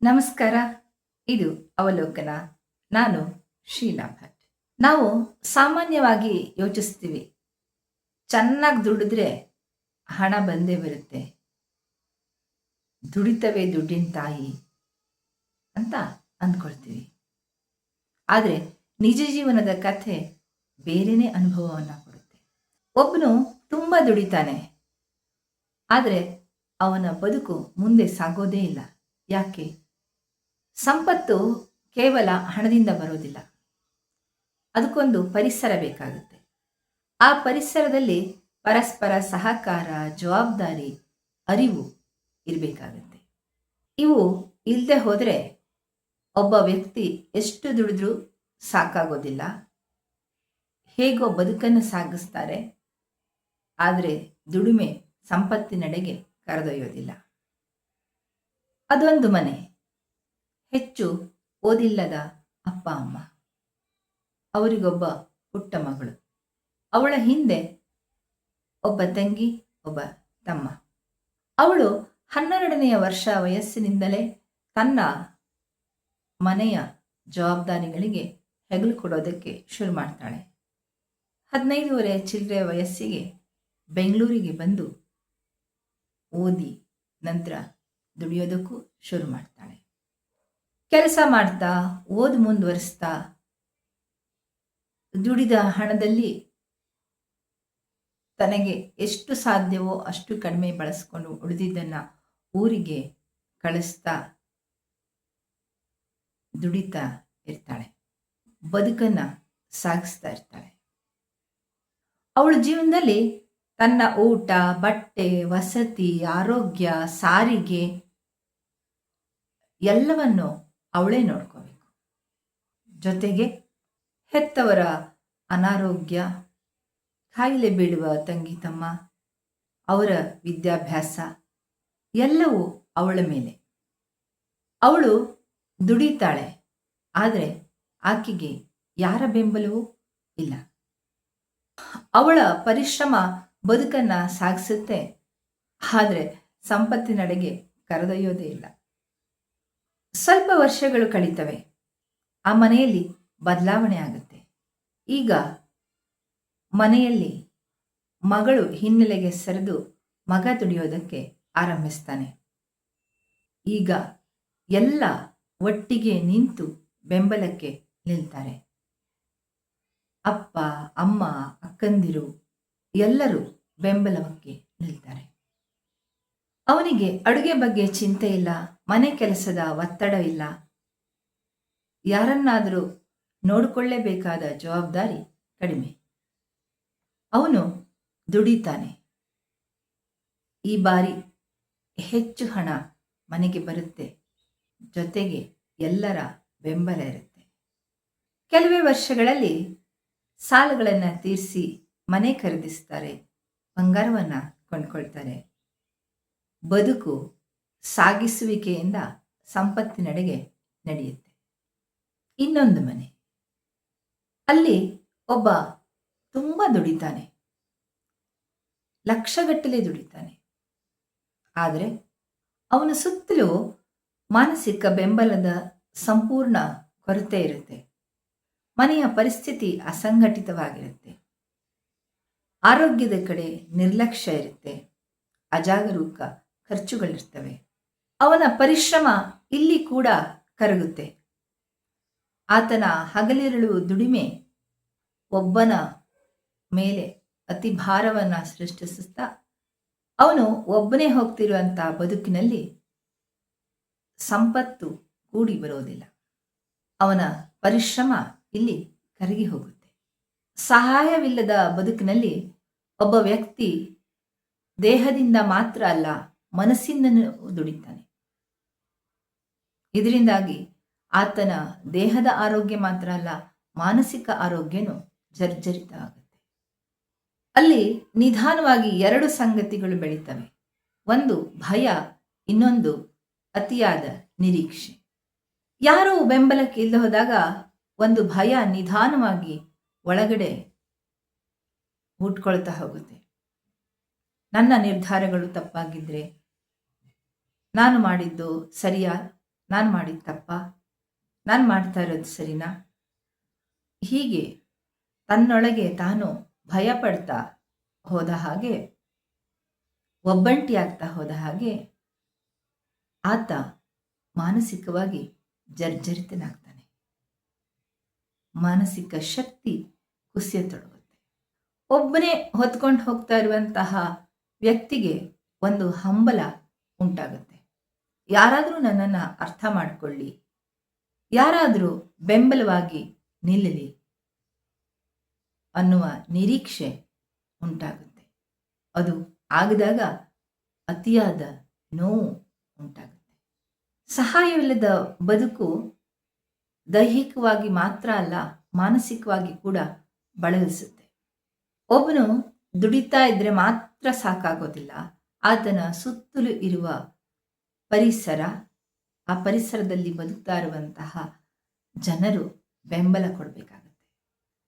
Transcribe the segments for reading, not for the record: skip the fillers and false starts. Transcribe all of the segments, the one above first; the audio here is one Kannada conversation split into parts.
ನಮಸ್ಕಾರ. ಇದು ಅವಲೋಕನ. ನಾನು ಶೀಲಾ ಭಟ್. ನಾವು ಸಾಮಾನ್ಯವಾಗಿ ಯೋಚಿಸ್ತೀವಿ, ಚೆನ್ನಾಗಿ ದುಡಿದ್ರೆ ಹಣ ಬಂದೇ ಬರುತ್ತೆ, ದುಡಿತವೇ ದುಡ್ಡಿನ ತಾಯಿ ಅಂತ ಅಂದ್ಕೊಳ್ತೀವಿ. ಆದರೆ ನಿಜ ಜೀವನದ ಕಥೆ ಬೇರೆಯೇ ಅನುಭವವನ್ನು ಕೊಡುತ್ತೆ. ಒಬ್ಬನು ತುಂಬ ದುಡಿತಾನೆ, ಆದರೆ ಅವನ ಬದುಕು ಮುಂದೆ ಸಾಗೋದೇ ಇಲ್ಲ. ಯಾಕೆ? ಸಂಪತ್ತು ಕೇವಲ ಹಣದಿಂದ ಬರೋದಿಲ್ಲ. ಅದಕ್ಕೊಂದು ಪರಿಸರ ಬೇಕಾಗುತ್ತೆ. ಆ ಪರಿಸರದಲ್ಲಿ ಪರಸ್ಪರ ಸಹಕಾರ, ಜವಾಬ್ದಾರಿ, ಅರಿವು ಇರಬೇಕಾಗುತ್ತೆ. ಇವು ಇಲ್ಲದೆ ಹೋದರೆ ಒಬ್ಬ ವ್ಯಕ್ತಿ ಎಷ್ಟು ದುಡಿದ್ರೂ ಸಾಕಾಗೋದಿಲ್ಲ. ಹೇಗೋ ಬದುಕನ್ನು ಸಾಗಿಸ್ತಾರೆ, ಆದರೆ ದುಡಿಮೆ ಸಂಪತ್ತಿನೆಡೆಗೆ ಕರೆದೊಯ್ಯೋದಿಲ್ಲ. ಅದೊಂದು ಮನೆ. ಹೆಚ್ಚು ಓದಿಲ್ಲದ ಅಪ್ಪ ಅಮ್ಮ, ಅವರಿಗೊಬ್ಬ ಪುಟ್ಟ ಮಗಳು, ಅವಳ ಹಿಂದೆ ಒಬ್ಬ ತಂಗಿ, ಒಬ್ಬ ತಮ್ಮ. ಅವಳು 12ನೇ ವರ್ಷ ವಯಸ್ಸಿನಿಂದಲೇ ತನ್ನ ಮನೆಯ ಜವಾಬ್ದಾರಿಗಳಿಗೆ ಹೆಗಲು ಕೊಡೋದಕ್ಕೆ ಶುರು ಮಾಡ್ತಾಳೆ. 15 ಚಿಲ್ಲರೆ ವಯಸ್ಸಿಗೆ ಬೆಂಗಳೂರಿಗೆ ಬಂದು ಓದಿ ನಂತರ ದುಡಿಯೋದಕ್ಕೂ ಶುರು ಮಾಡ್ತಾಳೆ. ಕೆಲಸ ಮಾಡ್ತಾ ಓದು ಮುಂದುವರಿಸ್ತಾ ದುಡಿದ ಹಣದಲ್ಲಿ ತನಗೆ ಎಷ್ಟು ಸಾಧ್ಯವೋ ಅಷ್ಟು ಕಡಿಮೆ ಬಳಸ್ಕೊಂಡು ಉಳಿದಿದ್ದನ್ನು ಊರಿಗೆ ಕಳಿಸ್ತಾ ದುಡಿತಾ ಇರ್ತಾಳೆ, ಬದುಕನ್ನು ಸಾಗಿಸ್ತಾ ಇರ್ತಾಳೆ. ಅವಳ ಜೀವನದಲ್ಲಿ ತನ್ನ ಊಟ, ಬಟ್ಟೆ, ವಸತಿ, ಆರೋಗ್ಯ, ಸಾರಿಗೆ ಎಲ್ಲವನ್ನು ಅವಳೇ ನೋಡ್ಕೋಬೇಕು. ಜೊತೆಗೆ ಹೆತ್ತವರ ಅನಾರೋಗ್ಯ, ಕಾಯಿಲೆ ಬೀಳುವ ತಂಗಿ ತಮ್ಮ, ಅವರ ವಿದ್ಯಾಭ್ಯಾಸ ಎಲ್ಲವೂ ಅವಳ ಮೇಲೆ. ಅವಳು ದುಡಿತಾಳೆ, ಆದರೆ ಆಕೆಗೆ ಯಾರ ಬೆಂಬಲವೂ ಇಲ್ಲ. ಅವಳ ಪರಿಶ್ರಮ ಬದುಕನ್ನು ಸಾಗಿಸುತ್ತೆ, ಆದರೆ ಸಂಪತ್ತಿನೆಡೆಗೆ ಕರೆದೊಯ್ಯೋದೇ ಇಲ್ಲ. ಸ್ವಲ್ಪ ವರ್ಷಗಳು ಕಳೀತವೆ. ಆ ಮನೆಯಲ್ಲಿ ಬದಲಾವಣೆ ಆಗುತ್ತೆ. ಈಗ ಮನೆಯಲ್ಲಿ ಮಗಳು ಹಿನ್ನೆಲೆಗೆ ಸರಿದು ಮಗ ದುಡಿಯೋದಕ್ಕೆ ಆರಂಭಿಸ್ತಾನೆ. ಈಗ ಎಲ್ಲ ಒಟ್ಟಿಗೆ ನಿಂತು ಬೆಂಬಲಕ್ಕೆ ನಿಲ್ತಾರೆ. ಅಪ್ಪ, ಅಮ್ಮ, ಅಕ್ಕಂದಿರು ಎಲ್ಲರೂ ಬೆಂಬಲಕ್ಕೆ ನಿಲ್ತಾರೆ. ಅವನಿಗೆ ಅಡುಗೆ ಬಗ್ಗೆ ಚಿಂತೆ ಇಲ್ಲ, ಮನೆ ಕೆಲಸದ ಒತ್ತಡ ಇಲ್ಲ, ಯಾರನ್ನಾದರೂ ನೋಡಿಕೊಳ್ಳೇಬೇಕಾದ ಜವಾಬ್ದಾರಿ ಕಡಿಮೆ. ಅವನು ದುಡಿತಾನೆ. ಈ ಬಾರಿ ಹೆಚ್ಚು ಹಣ ಮನೆಗೆ ಬರುತ್ತೆ, ಜೊತೆಗೆ ಎಲ್ಲರ ಬೆಂಬಲ ಇರುತ್ತೆ. ಕೆಲವೇ ವರ್ಷಗಳಲ್ಲಿ ಸಾಲಗಳನ್ನು ತೀರಿಸಿ ಮನೆ ಖರೀದಿಸ್ತಾರೆ, ಬಂಗಾರವನ್ನು ಕೊಂಡ್ಕೊಳ್ತಾರೆ. ಬದುಕು ಸಾಗಿಸುವಿಕೆಯಿಂದ ಸಂಪತ್ತಿನೆಡೆಗೆ ನಡೆಯುತ್ತೆ. ಇನ್ನೊಂದು ಮನೆ. ಅಲ್ಲಿ ಒಬ್ಬ ತುಂಬ ದುಡಿತಾನೆ, ಲಕ್ಷಗಟ್ಟಲೆ ದುಡಿತಾನೆ, ಆದರೆ ಅವನ ಸುತ್ತಲೂ ಮಾನಸಿಕ ಬೆಂಬಲದ ಸಂಪೂರ್ಣ ಕೊರತೆ ಇರುತ್ತೆ. ಮನೆಯ ಪರಿಸ್ಥಿತಿ ಅಸಂಘಟಿತವಾಗಿರುತ್ತೆ. ಆರೋಗ್ಯದ ಕಡೆ ನಿರ್ಲಕ್ಷ್ಯ ಇರುತ್ತೆ, ಅಜಾಗರೂಕ ಖರ್ಚುಗಳಿರ್ತವೆ. ಅವನ ಪರಿಶ್ರಮ ಇಲ್ಲಿ ಕೂಡ ಕರಗುತ್ತೆ. ಆತನ ಹಗಲಿರುಳು ದುಡಿಮೆ ಒಬ್ಬನ ಮೇಲೆ ಅತಿ ಭಾರವನ್ನು ಸೃಷ್ಟಿಸುತ್ತಾ ಅವನು ಒಬ್ಬನೇ ಹೋಗ್ತಿರುವಂಥ ಬದುಕಿನಲ್ಲಿ ಸಂಪತ್ತು ಕೂಡಿ ಬರೋದಿಲ್ಲ. ಅವನ ಪರಿಶ್ರಮ ಇಲ್ಲಿ ಕರಗಿ ಹೋಗುತ್ತೆ. ಸಹಾಯವಿಲ್ಲದ ಬದುಕಿನಲ್ಲಿ ಒಬ್ಬ ವ್ಯಕ್ತಿ ದೇಹದಿಂದ ಮಾತ್ರ ಅಲ್ಲ, ಮನಸ್ಸಿಂದನೂ ದುಡಿತಾನೆ. ಇದರಿಂದಾಗಿ ಆತನ ದೇಹದ ಆರೋಗ್ಯ ಮಾತ್ರ ಅಲ್ಲ, ಮಾನಸಿಕ ಆರೋಗ್ಯನೂ ಜರ್ಜರಿತ ಆಗುತ್ತೆ. ಅಲ್ಲಿ ನಿಧಾನವಾಗಿ 2 ಸಂಗತಿಗಳು ಬೆಳೀತವೆ. ಒಂದು ಭಯ, ಇನ್ನೊಂದು ಅತಿಯಾದ ನಿರೀಕ್ಷೆ. ಯಾರೂ ಬೆಂಬಲಕ್ಕೆ ಇಲ್ಲದೆ ಹೋದಾಗ ಒಂದು ಭಯ ನಿಧಾನವಾಗಿ ಒಳಗಡೆ ಹುಟ್ಕೊಳ್ತಾ ಹೋಗುತ್ತೆ. ನನ್ನ ನಿರ್ಧಾರಗಳು ತಪ್ಪಾಗಿದ್ರೆ, ನಾನು ಮಾಡಿದ್ದು ಸರಿಯಾ ನಾನು ಮಾಡಿದ ತಪ್ಪಾ? ನಾನು ಮಾಡ್ತಾ ಇರೋದು ಸರಿನಾ? ಹೀಗೆ ತನ್ನೊಳಗೆ ತಾನು ಭಯಪಡ್ತಾ ಹೋದ ಹಾಗೆ, ಒಬ್ಬಂಟಿಯಾಗ್ತಾ ಹೋದ ಹಾಗೆ ಆತ ಮಾನಸಿಕವಾಗಿ ಜರ್ಜರಿತನಾಗ್ತಾನೆ. ಮಾನಸಿಕ ಶಕ್ತಿ ಕುಸಿಯತೊಡಗುತ್ತೆ. ಒಬ್ಬನೇ ಹೊತ್ಕೊಂಡು ಹೋಗ್ತಾ ಇರುವಂತಹ ವ್ಯಕ್ತಿಗೆ ಒಂದು ಹಂಬಲ ಉಂಟಾಗುತ್ತೆ. ಯಾರಾದರೂ ನನ್ನನ್ನು ಅರ್ಥ ಮಾಡಿಕೊಳ್ಳಿ, ಯಾರಾದರೂ ಬೆಂಬಲವಾಗಿ ನಿಲ್ಲಲಿ ಅನ್ನುವ ನಿರೀಕ್ಷೆ ಉಂಟಾಗುತ್ತೆ. ಅದು ಆಗದಾಗ ಅತಿಯಾದ ನೋವು ಉಂಟಾಗುತ್ತೆ. ಸಹಾಯವಿಲ್ಲದ ಬದುಕು ದೈಹಿಕವಾಗಿ ಮಾತ್ರ ಅಲ್ಲ, ಮಾನಸಿಕವಾಗಿ ಕೂಡ ಬಳಲಿಸುತ್ತೆ. ಒಬ್ಬನು ದುಡಿತಾ ಇದ್ರೆ ಮಾತ್ರ ಸಾಕಾಗೋದಿಲ್ಲ. ಆತನ ಸುತ್ತಲೂ ಇರುವ ಪರಿಸರ, ಆ ಪರಿಸರದಲ್ಲಿ ಬದುಕ್ತಾ ಇರುವಂತಹ ಜನರು ಬೆಂಬಲ ಕೊಡಬೇಕಾಗತ್ತೆ.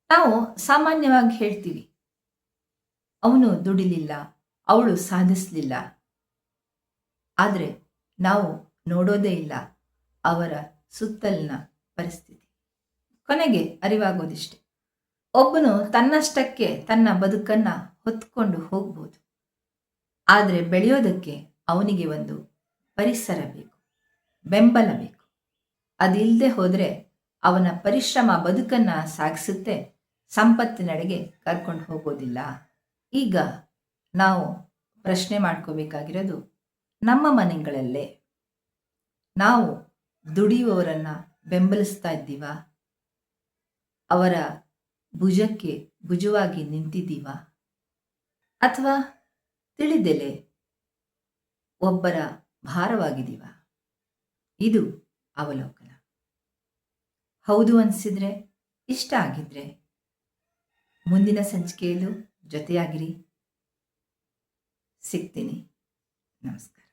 ನಾವು ಸಾಮಾನ್ಯವಾಗಿ ಹೇಳ್ತೀವಿ, ಅವನು ದುಡಿಲಿಲ್ಲ, ಅವಳು ಸಾಧಿಸಲಿಲ್ಲ. ಆದರೆ ನಾವು ನೋಡೋದೇ ಇಲ್ಲ ಅವರ ಸುತ್ತಲಿನ ಪರಿಸ್ಥಿತಿ. ಕೊನೆಗೆ ಅರಿವಾಗೋದಿಷ್ಟೆ, ಒಬ್ಬನು ತನ್ನಷ್ಟಕ್ಕೆ ತನ್ನ ಬದುಕನ್ನು ಹೊತ್ಕೊಂಡು ಹೋಗ್ಬೋದು. ಆದರೆ ಬೆಳೆಯೋದಕ್ಕೆ ಅವನಿಗೆ ಒಂದು ಪರಿಸರ ಬೇಕು, ಬೆಂಬಲ ಬೇಕು. ಅದಿಲ್ಲದೆ ಹೋದರೆ ಅವನ ಪರಿಶ್ರಮ ಬದುಕನ್ನು ಸಾಗಿಸುತ್ತೆ, ಸಂಪತ್ತಿನೆಡೆಗೆ ಕರ್ಕೊಂಡು ಹೋಗೋದಿಲ್ಲ. ಈಗ ನಾವು ಪ್ರಶ್ನೆ ಮಾಡ್ಕೋಬೇಕಾಗಿರೋದು, ನಮ್ಮ ಮನೆಗಳಲ್ಲೇ ನಾವು ದುಡಿಯುವವರನ್ನು ಬೆಂಬಲಿಸ್ತಾ ಇದ್ದೀವಾ? ಅವರ ಭುಜಕ್ಕೆ ಭುಜವಾಗಿ ನಿಂತಿದ್ದೀವಾ? ಅಥವಾ ತಿಳಿದೆಲೆ ಒಬ್ಬರ ಭಾರವಾಗಿದ್ದೀವಾ? ಇದು ಅವಲೋಕನ. ಹೌದು ಅನಿಸಿದ್ರೆ, ಇಷ್ಟ ಆಗಿದ್ರೆ ಮುಂದಿನ ಸಂಚಿಕೆಯಲ್ಲೂ ಜೊತೆಯಾಗಿರಿ. ಸಿಗ್ತೀನಿ. ನಮಸ್ಕಾರ.